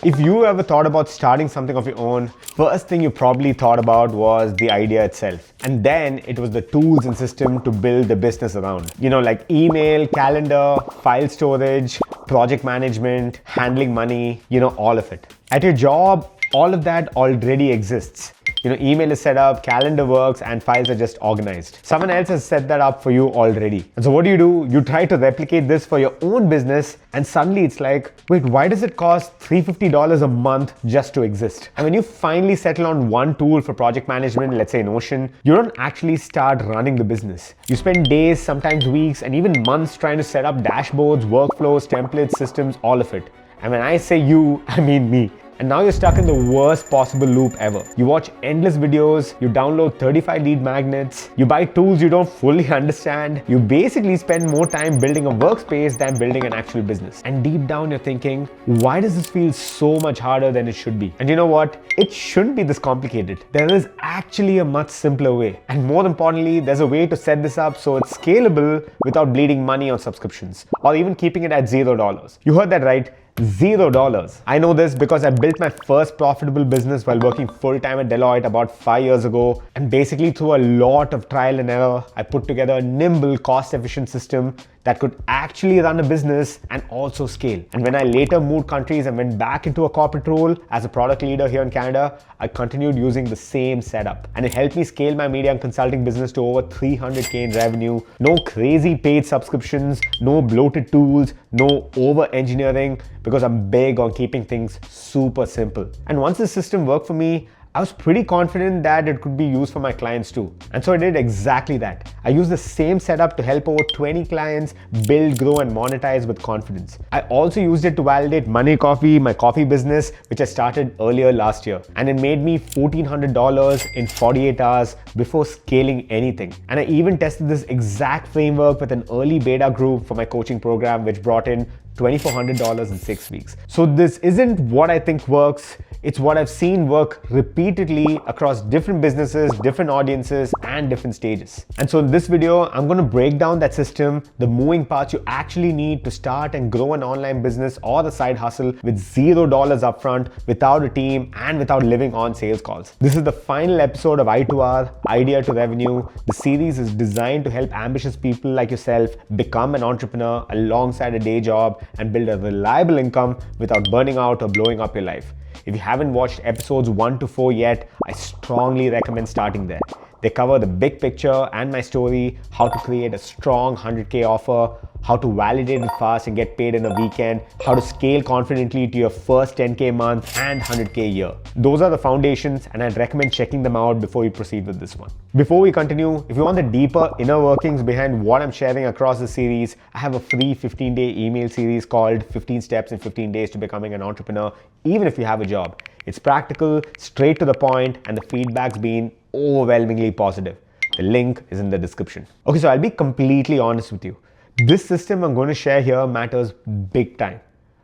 If you ever thought about starting something of your own, first thing you probably thought about was the idea itself. And then it was the tools and system to build the business around. Like email, calendar, file storage, project management, handling money, all of it. At your job, all of that already exists. Email is set up, calendar works, and files are just organized. Someone else has set that up for you already. And so what do? You try to replicate this for your own business, and suddenly it's like, wait, why does it cost $350 a month just to exist? And when you finally settle on one tool for project management, let's say Notion, you don't actually start running the business. You spend days, sometimes weeks, and even months trying to set up dashboards, workflows, templates, systems, all of it. And when I say you, I mean me. And now you're stuck in the worst possible loop ever. You watch endless videos, you download 35 lead magnets, you buy tools you don't fully understand, you basically spend more time building a workspace than building an actual business. And deep down you're thinking, why does this feel so much harder than it should be? And you know what? It shouldn't be this complicated. There is actually a much simpler way. And more importantly, there's a way to set this up so it's scalable without bleeding money on subscriptions or even keeping it at $0. You heard that right. $0. I know this because I built my first profitable business while working full-time at Deloitte about 5 years ago, and basically through a lot of trial and error, I put together a nimble, cost-efficient system that could actually run a business and also scale. And when I later moved countries and went back into a corporate role as a product leader here in Canada, I continued using the same setup. And it helped me scale my media and consulting business to over $300K in revenue. No crazy paid subscriptions, no bloated tools, no over-engineering, because I'm big on keeping things super simple. And once the system worked for me, I was pretty confident that it could be used for my clients too. And so I did exactly that. I used the same setup to help over 20 clients build, grow, and monetize with confidence. I also used it to validate Money Coffee, my coffee business, which I started earlier last year. And it made me $1,400 in 48 hours before scaling anything. And I even tested this exact framework with an early beta group for my coaching program, which brought in $2,400 in 6 weeks. So this isn't what I think works. It's what I've seen work repeatedly across different businesses, different audiences, and different stages. And so in this video, I'm going to break down that system, the moving parts you actually need to start and grow an online business or a side hustle with $0 upfront, without a team, and without living on sales calls. This is the final episode of I2R, Idea to Revenue. The series is designed to help ambitious people like yourself become an entrepreneur alongside a day job and build a reliable income without burning out or blowing up your life. If you haven't watched episodes 1 to 4 yet, I strongly recommend starting there. They cover the big picture and my story, how to create a strong 100K offer, how to validate it fast and get paid in a weekend, how to scale confidently to your first 10K month and 100K year. Those are the foundations, and I'd recommend checking them out before you proceed with this one. Before we continue, if you want the deeper inner workings behind what I'm sharing across the series, I have a free 15-day email series called 15 Steps in 15 Days to Becoming an Entrepreneur, even if you have a job. It's practical, straight to the point, and the feedback's been overwhelmingly positive. The link is in the description. Okay, so I'll be completely honest with you. This system I'm going to share here matters big time.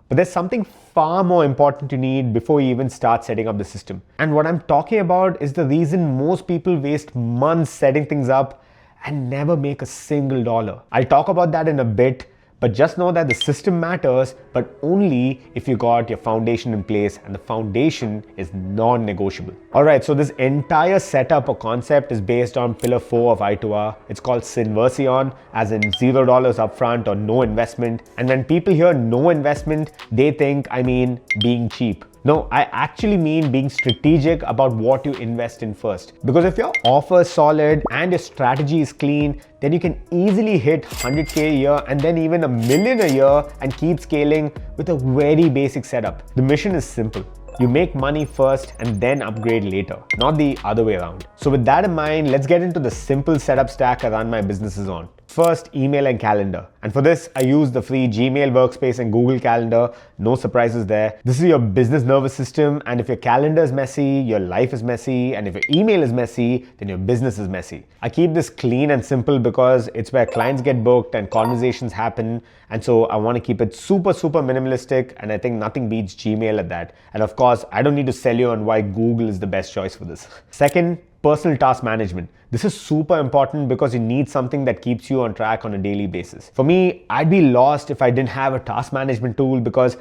But there's something far more important you need before you even start setting up the system. And what I'm talking about is the reason most people waste months setting things up and never make a single dollar. I'll talk about that in a bit, but just know that the system matters, but only if you got your foundation in place, and the foundation is non-negotiable. Alright, so this entire setup or concept is based on pillar 4 of I2R. It's called Sinversion, as in $0 upfront or no investment. And when people hear no investment, they think I mean being cheap. No, I actually mean being strategic about what you invest in first. Because if your offer is solid and your strategy is clean, then you can easily hit 100K a year and then even $1 million a year and keep scaling with a very basic setup. The mission is simple. You make money first and then upgrade later, not the other way around. So with that in mind, let's get into the simple setup stack I run my businesses on. First, email and calendar. And for this, I use the free Gmail workspace and Google Calendar. No surprises there. This is your business nervous system, and if your calendar is messy, your life is messy, and if your email is messy, then your business is messy. I keep this clean and simple because it's where clients get booked and conversations happen, and so I want to keep it super minimalistic, and I think nothing beats Gmail at that. And of course, I don't need to sell you on why Google is the best choice for this. Second, personal task management. This is super important because you need something that keeps you on track on a daily basis. For me, I'd be lost if I didn't have a task management tool because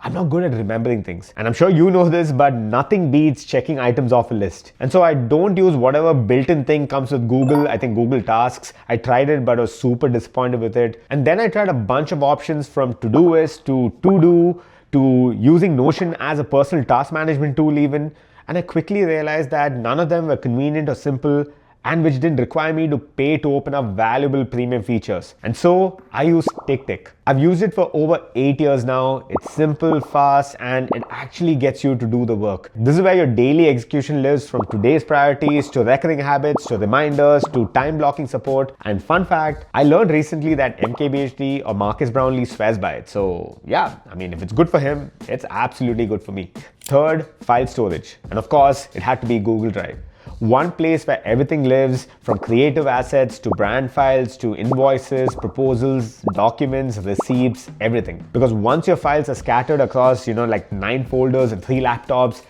I'm not good at remembering things. And I'm sure you know this, but nothing beats checking items off a list. And so I don't use whatever built-in thing comes with Google. I think Google Tasks. I tried it, but I was super disappointed with it. And then I tried a bunch of options from Todoist to To-Do to using Notion as a personal task management tool even. And I quickly realized that none of them were convenient or simple, and which didn't require me to pay to open up valuable premium features. And so I use TickTick. I've used it for over 8 years now. It's simple, fast, and it actually gets you to do the work. This is where your daily execution lives, from today's priorities to recurring habits to reminders to time blocking support. And fun fact, I learned recently that MKBHD or Marcus Brownlee swears by it. So yeah, I mean, if it's good for him, it's absolutely good for me. Third, file storage. And of course, it had to be Google Drive. One place where everything lives, from creative assets to brand files to invoices, proposals, documents, receipts, everything. Because once your files are scattered across, like 9 folders and 3 laptops,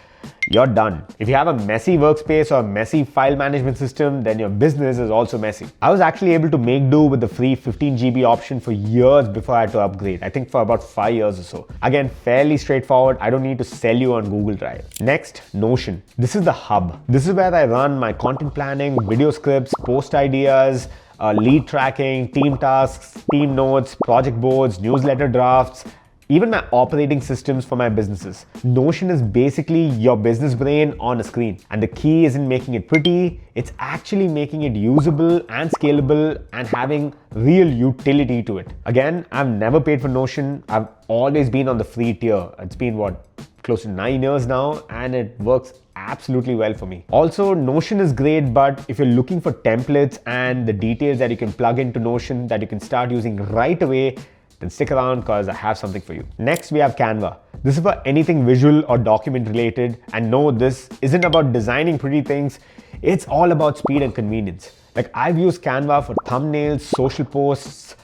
you're done. If you have a messy workspace or a messy file management system, then your business is also messy. I was actually able to make do with the free 15 GB option for years before I had to upgrade. I think for about 5 years or so. Again, fairly straightforward. I don't need to sell you on Google Drive. Next, Notion. This is the hub. This is where I run my content planning, video scripts, post ideas, lead tracking, team tasks, team notes, project boards, newsletter drafts, even my operating systems for my businesses. Notion is basically your business brain on a screen. And the key isn't making it pretty, it's actually making it usable and scalable and having real utility to it. Again, I've never paid for Notion. I've always been on the free tier. It's been close to 9 years now, and it works absolutely well for me. Also, Notion is great, but if you're looking for templates and the details that you can plug into Notion that you can start using right away, then stick around because I have something for you. Next, we have Canva. This is for anything visual or document related. And no, this isn't about designing pretty things. It's all about speed and convenience. Like, I've used Canva for thumbnails, social posts,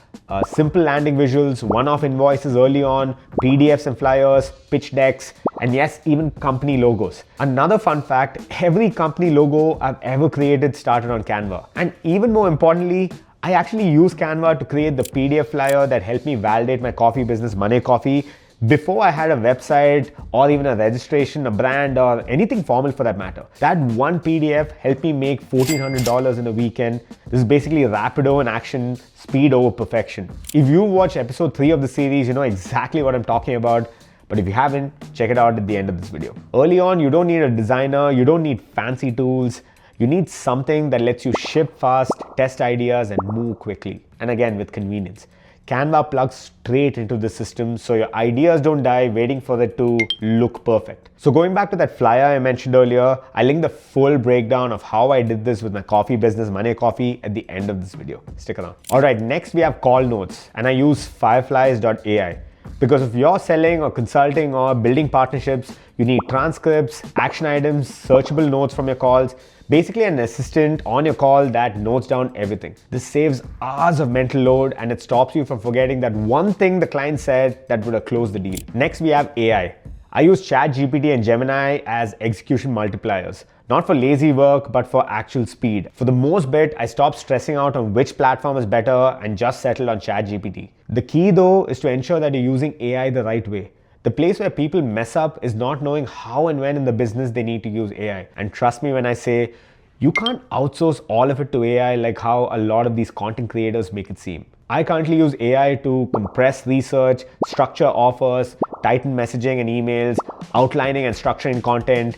simple landing visuals, one-off invoices early on, PDFs and flyers, pitch decks, and yes, even company logos. Another fun fact, every company logo I've ever created started on Canva. And even more importantly, I actually use Canva to create the PDF flyer that helped me validate my coffee business, Money Coffee, before I had a website or even a registration, a brand, or anything formal for that matter. That one PDF helped me make $1,400 in a weekend. This is basically rapido in action, speed over perfection. If you watch episode 3 of the series, you know exactly what I'm talking about. But if you haven't, check it out at the end of this video. Early on, you don't need a designer, you don't need fancy tools. You need something that lets you ship fast, test ideas, and move quickly. And again, with convenience. Canva plugs straight into the system, so your ideas don't die waiting for it to look perfect. So going back to that flyer I mentioned earlier, I linked the full breakdown of how I did this with my coffee business, Money Coffee, at the end of this video. Stick around. All right, next we have call notes, and I use fireflies.ai. Because if you're selling or consulting or building partnerships, you need transcripts, action items, searchable notes from your calls, basically an assistant on your call that notes down everything. This saves hours of mental load, and it stops you from forgetting that one thing the client said that would have closed the deal. Next, we have AI. I use ChatGPT and Gemini as execution multipliers. Not for lazy work, but for actual speed. For the most bit, I stopped stressing out on which platform is better and just settled on ChatGPT. The key though is to ensure that you're using AI the right way. The place where people mess up is not knowing how and when in the business they need to use AI. And trust me when I say, you can't outsource all of it to AI like how a lot of these content creators make it seem. I currently use AI to compress research, structure offers, tighten messaging and emails, outlining and structuring content,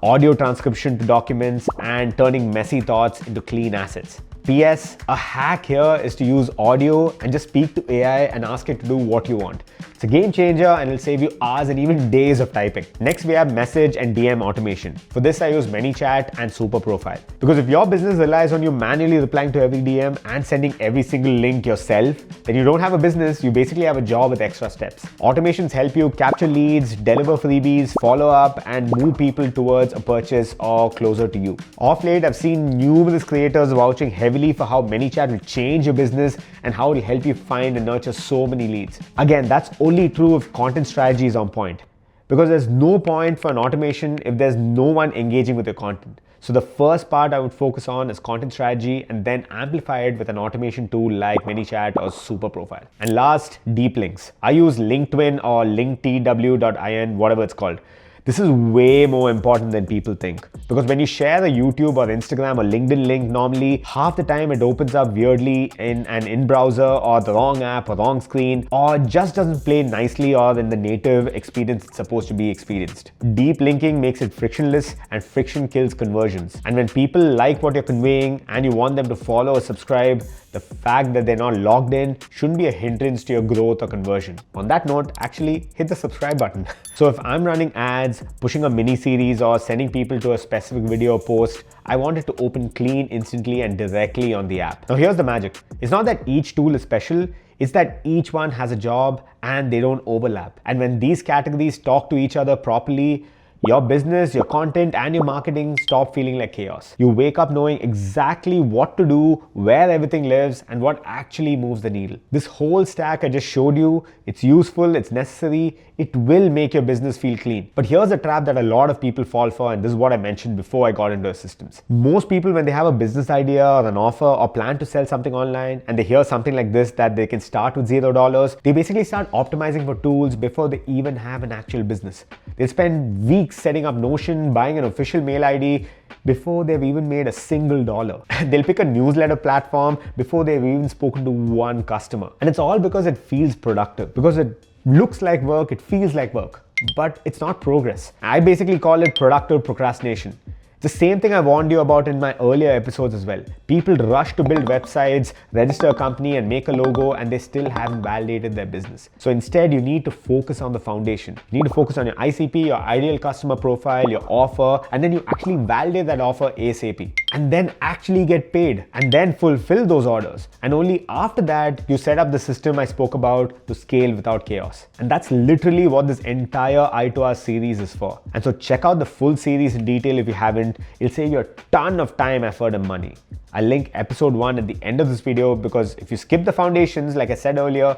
audio transcription to documents, and turning messy thoughts into clean assets. PS, a hack here is to use audio and just speak to AI and ask it to do what you want. It's a game changer and it'll save you hours and even days of typing. Next, we have message and DM automation. For this, I use ManyChat and Super Profile. Because if your business relies on you manually replying to every DM and sending every single link yourself, then you don't have a business, you basically have a job with extra steps. Automations help you capture leads, deliver freebies, follow up, and move people towards a purchase or closer to you. Of late, I've seen numerous creators vouching heavily for how ManyChat will change your business and how it'll help you find and nurture so many leads. Again, that's only true if content strategy is on point. because there's no point for an automation if there's no one engaging with your content. So the first part I would focus on is content strategy and then amplify it with an automation tool like ManyChat or Super Profile. And last, deep links. I use LinkedIn or linktw.in, whatever it's called. This is way more important than people think, because when you share a YouTube or Instagram or LinkedIn link, normally half the time it opens up weirdly in an in-browser or the wrong app or wrong screen, or just doesn't play nicely or in the native experience it's supposed to be experienced. Deep linking makes it frictionless, and friction kills conversions. And when people like what you're conveying and you want them to follow or subscribe, the fact that they're not logged in shouldn't be a hindrance to your growth or conversion. On that note, actually hit the subscribe button. So if I'm running ads, pushing a mini series, or sending people to a specific video or post, I want it to open clean instantly and directly on the app. Now here's the magic. It's not that each tool is special, it's that each one has a job and they don't overlap. And when these categories talk to each other properly, your business, your content, and your marketing stop feeling like chaos. You wake up knowing exactly what to do, where everything lives, and what actually moves the needle. This whole stack I just showed you, it's useful, it's necessary, it will make your business feel clean. But here's a trap that a lot of people fall for, and this is what I mentioned before I got into systems. Most people, when they have a business idea or an offer or plan to sell something online, and they hear something like this, that they can start with $0, they basically start optimizing for tools before they even have an actual business. They spend weeks setting up Notion, buying an official mail ID before they've even made a single dollar. They'll pick a newsletter platform before they've even spoken to one customer. And it's all because it feels productive, because it looks like work, it feels like work, but it's not progress. I basically call it productive procrastination. The same thing I warned you about in my earlier episodes as well. People rush to build websites, register a company, and make a logo, and they still haven't validated their business. So instead, you need to focus on the foundation. You need to focus on your ICP, your ideal customer profile, your offer, and then you actually validate that offer ASAP. And then actually get paid, and then fulfill those orders. And only after that, you set up the system I spoke about to scale without chaos. And that's literally what this entire I2R series is for. And so check out the full series in detail if you haven't. It'll save you a ton of time, effort, and money. I'll link episode 1 at the end of this video, because if you skip the foundations, like I said earlier,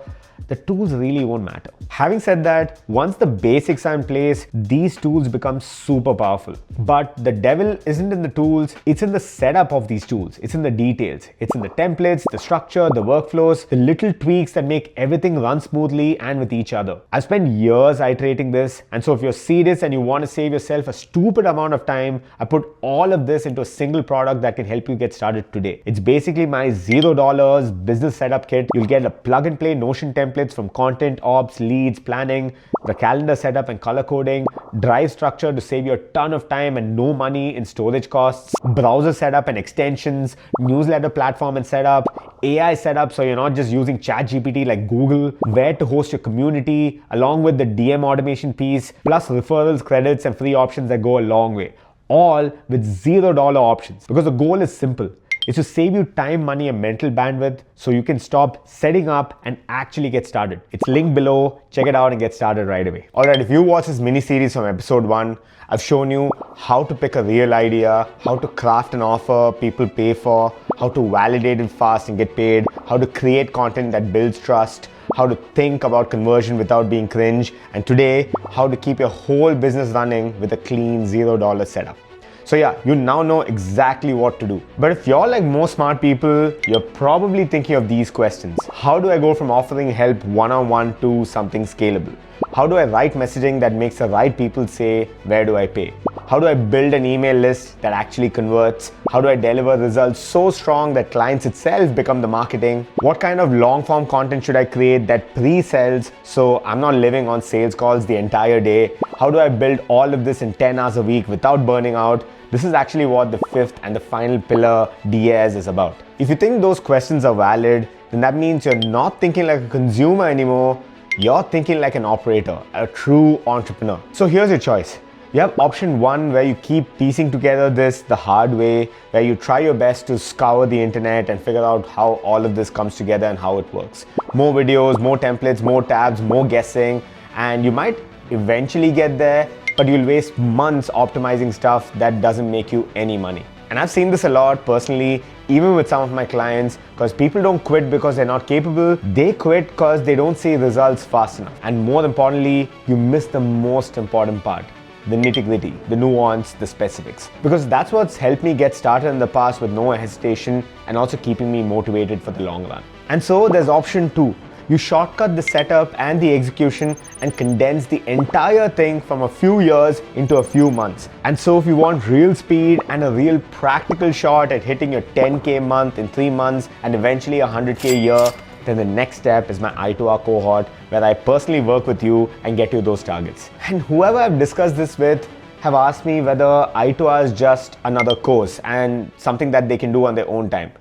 the tools really won't matter. Having said that, once the basics are in place, these tools become super powerful. But the devil isn't in the tools, it's in the setup of these tools. It's in the details. It's in the templates, the structure, the workflows, the little tweaks that make everything run smoothly and with each other. I've spent years iterating this, and so if you're serious and you want to save yourself a stupid amount of time, I put all of this into a single product that can help you get started today. It's basically my $0 business setup kit. You'll get a plug and play Notion templates from content, ops, leads, planning, the calendar setup and color coding, drive structure to save you a ton of time and no money in storage costs, browser setup and extensions, newsletter platform and setup, AI setup so you're not just using ChatGPT like Google, where to host your community, along with the DM automation piece, plus referrals, credits, and free options that go a long way. All with $0 options, because the goal is simple. It's to save you time, money, and mental bandwidth so you can stop setting up and actually get started. It's linked below. Check it out and get started right away. Alright, if you watch this mini series from episode 1, I've shown you how to pick a real idea, how to craft an offer people pay for, how to validate it fast and get paid, how to create content that builds trust, how to think about conversion without being cringe, and today, how to keep your whole business running with a clean $0 setup. So yeah, you now know exactly what to do. But if you're like most smart people, you're probably thinking of these questions. How do I go from offering help one-on-one to something scalable? How do I write messaging that makes the right people say, where do I pay? How do I build an email list that actually converts? How do I deliver results so strong that clients itself become the marketing? What kind of long-form content should I create that pre-sells so I'm not living on sales calls the entire day? How do I build all of this in 10 hours a week without burning out? This is actually what the fifth and the final pillar, DAS, is about. If you think those questions are valid, then that means you're not thinking like a consumer anymore. You're thinking like an operator, a true entrepreneur. So here's your choice. You have option 1, where you keep piecing together this the hard way, where you try your best to scour the internet and figure out how all of this comes together and how it works. More videos, more templates, more tabs, more guessing, and you might eventually get there, but you'll waste months optimizing stuff that doesn't make you any money. And I've seen this a lot personally, even with some of my clients, because people don't quit because they're not capable. They quit because they don't see results fast enough. And more importantly, you miss the most important part. The nitty-gritty, the nuance, the specifics. Because that's what's helped me get started in the past with no hesitation and also keeping me motivated for the long run. And so there's option 2. You shortcut the setup and the execution and condense the entire thing from a few years into a few months. And so if you want real speed and a real practical shot at hitting your 10K month in 3 months and eventually 100K year, then the next step is my I2R cohort, where I personally work with you and get you those targets. And whoever I've discussed this with have asked me whether I2R is just another course and something that they can do on their own time.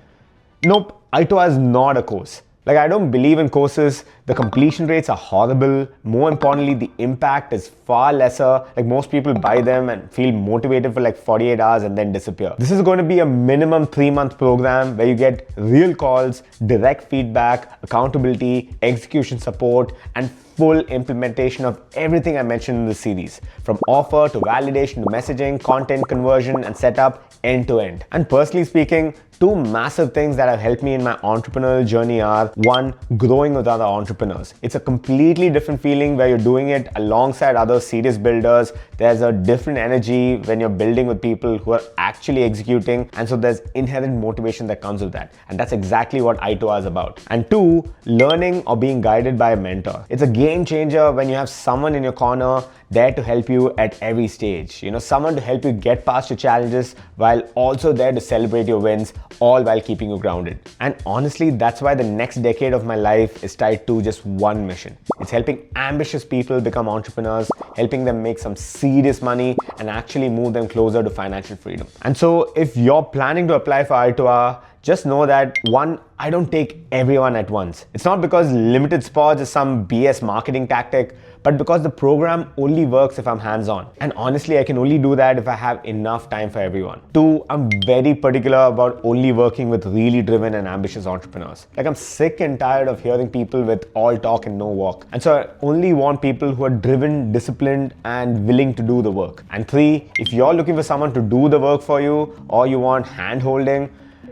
Nope, I2R is not a course. Like, I don't believe in courses. The completion rates are horrible. More importantly, the impact is far lesser. Like, most people buy them and feel motivated for like 48 hours and then disappear. This is going to be a minimum 3-month program where you get real calls, direct feedback, accountability, execution support, and full implementation of everything I mentioned in this series, from offer to validation to messaging, content conversion, and setup, end to end. And personally speaking, 2 massive things that have helped me in my entrepreneurial journey are: 1, growing with other entrepreneurs. It's a completely different feeling where you're doing it alongside other serious builders. There's a different energy when you're building with people who are actually executing, and so there's inherent motivation that comes with that. And that's exactly what I2R is about. And 2, learning or being guided by a mentor. It's a game changer when you have someone in your corner there to help you at every stage. You know, someone to help you get past your challenges while also there to celebrate your wins, all while keeping you grounded. And honestly, that's why the next decade of my life is tied to just one mission. It's helping ambitious people become entrepreneurs, helping them make some serious money and actually move them closer to financial freedom. And so if you're planning to apply for I2R, just know that 1, I don't take everyone at once. It's not because limited spots is some BS marketing tactic, but because the program only works if I'm hands-on. And honestly, I can only do that if I have enough time for everyone. 2, I'm very particular about only working with really driven and ambitious entrepreneurs. Like, I'm sick and tired of hearing people with all talk and no walk. And so I only want people who are driven, disciplined, and willing to do the work. And 3, if you're looking for someone to do the work for you, or you want hand-holding,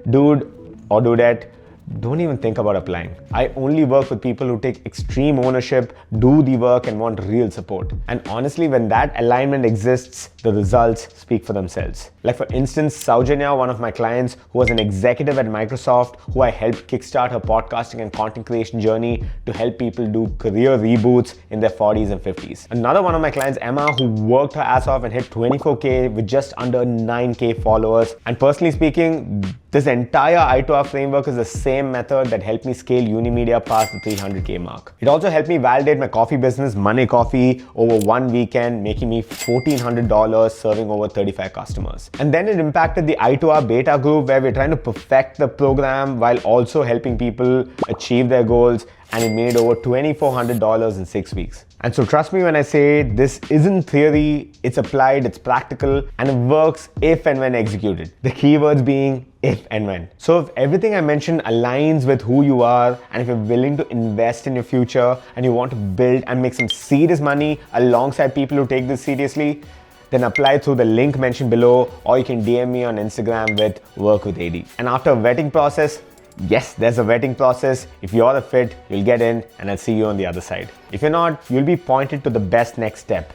dude or dudette, don't even think about applying. I only work with people who take extreme ownership, do the work, and want real support. And honestly, when that alignment exists, the results speak for themselves. Like, for instance, Saujanya, one of my clients who was an executive at Microsoft, who I helped kickstart her podcasting and content creation journey to help people do career reboots in their 40s and 50s. Another one of my clients, Emma, who worked her ass off and hit 24K with just under 9K followers. And personally speaking, this entire I2R framework is the same method that helped me scale Unimedia past the 300K mark. It also helped me validate my coffee business, Money Coffee, over one weekend, making me $1,400 serving over 35 customers. And then it impacted the I2R beta group, where we're trying to perfect the program while also helping people achieve their goals, and it made over $2,400 in 6 weeks. And so trust me when I say this isn't theory, it's applied, it's practical, and it works if and when executed. The keywords being if and when. So if everything I mentioned aligns with who you are, and if you're willing to invest in your future, and you want to build and make some serious money alongside people who take this seriously, then apply through the link mentioned below, or you can DM me on Instagram with Work with AD. And after a vetting process, yes, there's a vetting process. If you're a fit, you'll get in, and I'll see you on the other side. If you're not, you'll be pointed to the best next step.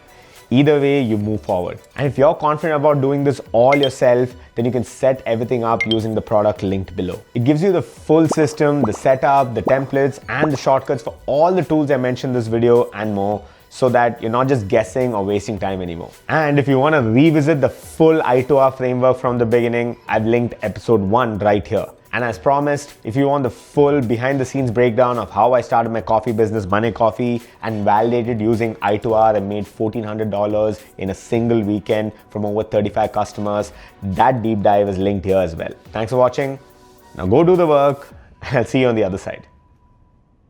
Either way, you move forward. And if you're confident about doing this all yourself, then you can set everything up using the product linked below. It gives you the full system, the setup, the templates, and the shortcuts for all the tools I mentioned in this video and more, so that you're not just guessing or wasting time anymore. And if you want to revisit the full I2R framework from the beginning, I've linked episode 1 right here. And as promised, if you want the full behind the scenes breakdown of how I started my coffee business, Money Coffee, and validated using I2R and made $1,400 in a single weekend from over 35 customers, that deep dive is linked here as well. Thanks for watching. Now go do the work, and I'll see you on the other side.